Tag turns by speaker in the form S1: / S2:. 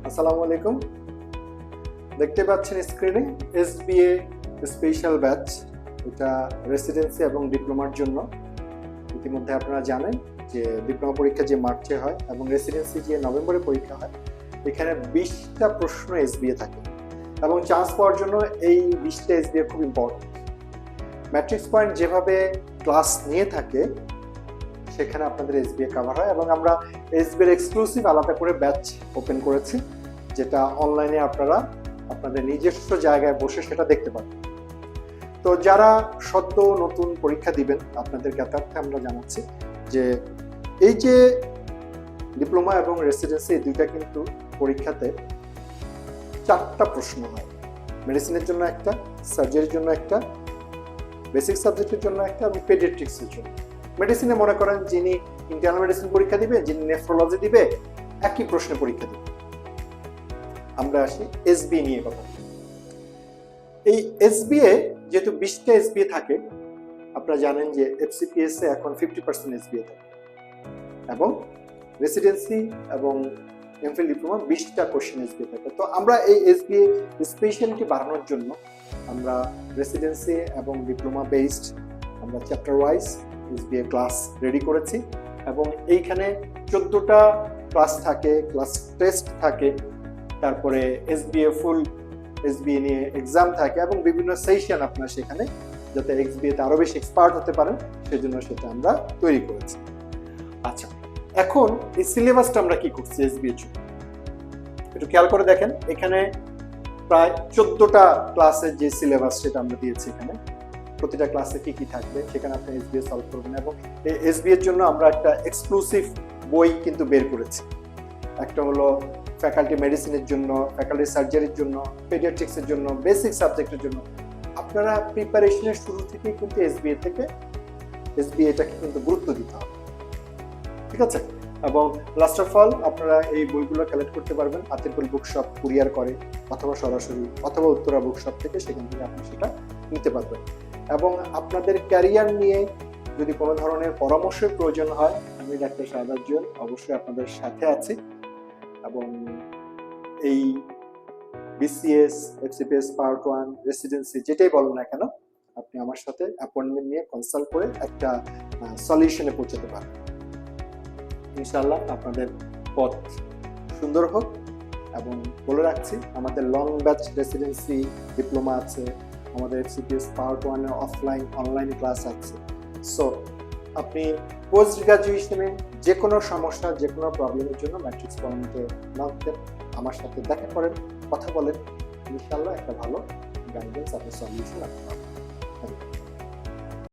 S1: আসসালামু আলাইকুম। দেখতে পাচ্ছেন স্ক্রিনে SBA স্পেশাল ব্যাচ, এটা রেসিডেন্সি এবং ডিপ্লোমার জন্য। ইতিমধ্যে আপনারা জানেন যে ডিপ্লোমা পরীক্ষা যে মার্চে হয় এবং রেসিডেন্সি যে নভেম্বরে পরীক্ষা হয়, এখানে 20টা প্রশ্ন SBA থাকে এবং চান্স পাওয়ার জন্য এই 20টা SBA খুব ইম্পর্টেন্ট। ম্যাট্রিক্স পয়েন্ট যেভাবে ক্লাস নিয়ে থাকে সেখানে আপনাদের SBA কভার হয় এবং আমরা SBA এক্সক্লুসিভ আলাদা করে ব্যাচ ওপেন করেছি, যেটা অনলাইনে আপনারা আপনাদের নিজস্ব জায়গায় বসে সেটা দেখতে পাবেন। তো যারা সদ্য নতুন পরীক্ষা দিবেন আপনাদের জ্ঞাতার্থে আমরা জানাচ্ছি যে এই যে ডিপ্লোমা এবং রেসিডেন্সি এই দুইটা কিন্তু পরীক্ষাতে 4টা প্রশ্ন হয়। মেডিসিনের জন্য একটা, সার্জারির জন্য একটা, বেসিক সাবজেক্টের জন্য একটা এবং পেডিয়াট্রিক্সের জন্য। মেডিসিনে মনে করেন যিনি ইন্টারনাল মেডিসিন পরীক্ষা দিবে, যিনি নেফ্রোলজি দিবে, একই প্রশ্নে পরীক্ষা দিবে। আমরা আসি SBA নিয়ে কথা। এই SBA যেহেতু 20টা SBA থাকে, আপনারা জানেন যে FCPS এ এখন 50% SBA থাকে এবং রেসিডেন্সি এবং এমফিল ডিপ্লোমা 20টা কোশ্চেন SBA থাকে। তো আমরা এই SBA স্পেশালিটি বাড়ানোর জন্য আমরা রেসিডেন্সি এবং ডিপ্লোমা বেসড আমরা chapter wise SBA class ready করেছি এবং এইখানে 14টা ক্লাস থাকে, ক্লাস টেস্ট থাকে, তারপরে SBA ফুল SBA নিয়ে এক্সাম থাকে এবং বিভিন্ন সেশন আপনারা সেখানে যাতে SBA তে আরো বেশি এক্সপার্ট হতে পারেন সেজন্য সেটা আমরা তৈরি করেছি। আচ্ছা, এখন এই সিলেবাসটা আমরা কি করছি SBA এর জন্য একটু খেয়াল করে দেখেন। এখানে প্রায় 14টা ক্লাসের যে সিলেবাস সেটা আমরা দিয়েছি। এখানে প্রতিটা ক্লাসে কি কি থাকবে সেখানে আপনি SBA সলভ করবেন এবং এই SBA এর জন্য আমরা একটা এক্সক্লুসিভ বই কিন্তু বের করেছি। একটা হলো ফ্যাকাল্টি মেডিসিনের জন্য, ফ্যাকাল্টি সার্জারির জন্য, পেডিয়াট্রিক্সের জন্য, বেসিক সাবজেক্টের জন্য। আপনারা প্রিপারেশনের শুরু থেকেই কিন্তু SBAটাকে কিন্তু গুরুত্ব দিতে হবে, ঠিক আছে? এবং লাস্ট অফ অল আপনারা এই বইগুলো কালেক্ট করতে পারবেন হাতের কল বুকশপ কুরিয়ার করে অথবা সরাসরি অথবা উত্তরা বুকশপ থেকে, সেখান থেকে আপনি সেটা নিতে পারবেন। এবং আপনাদের ক্যারিয়ার নিয়ে যদি কোনো ধরনের পরামর্শের প্রয়োজন হয়, আমি ডাক্তার শাহাদাত জুয়েল অবশ্যই আপনাদের সাথে আছি এবং এই BCS, FCPS পার্ট 1, রেসিডেন্সি যেটাই বলেন না কেন, আপনি আমার সাথে অ্যাপয়েন্টমেন্ট নিয়ে কনসাল্ট করে একটা সলিউশনে পৌঁছাতে পারেন। ইনশাআল্লাহ আপনাদের পথ সুন্দর হোক। এবং বলে রাখছি আমাদের লং ব্যাচ রেসিডেন্সি ডিপ্লোমা আছে, আমাদের FCPS পার্ট 1 এর অফলাইন অনলাইন ক্লাস আছে। সো আপনি পোস্ট গ্রাজুয়েশনে যে কোনো সমস্যা, যে কোনো প্রবলেমের জন্য ম্যাট্রিক্স পয়েন্টে নক দেন, আমার সাথে দেখা করেন, কথা বলেন, ইনশাআল্লাহ একটা ভালো গাইডেন্স আপনি সলিউশন আপনি পাবেন।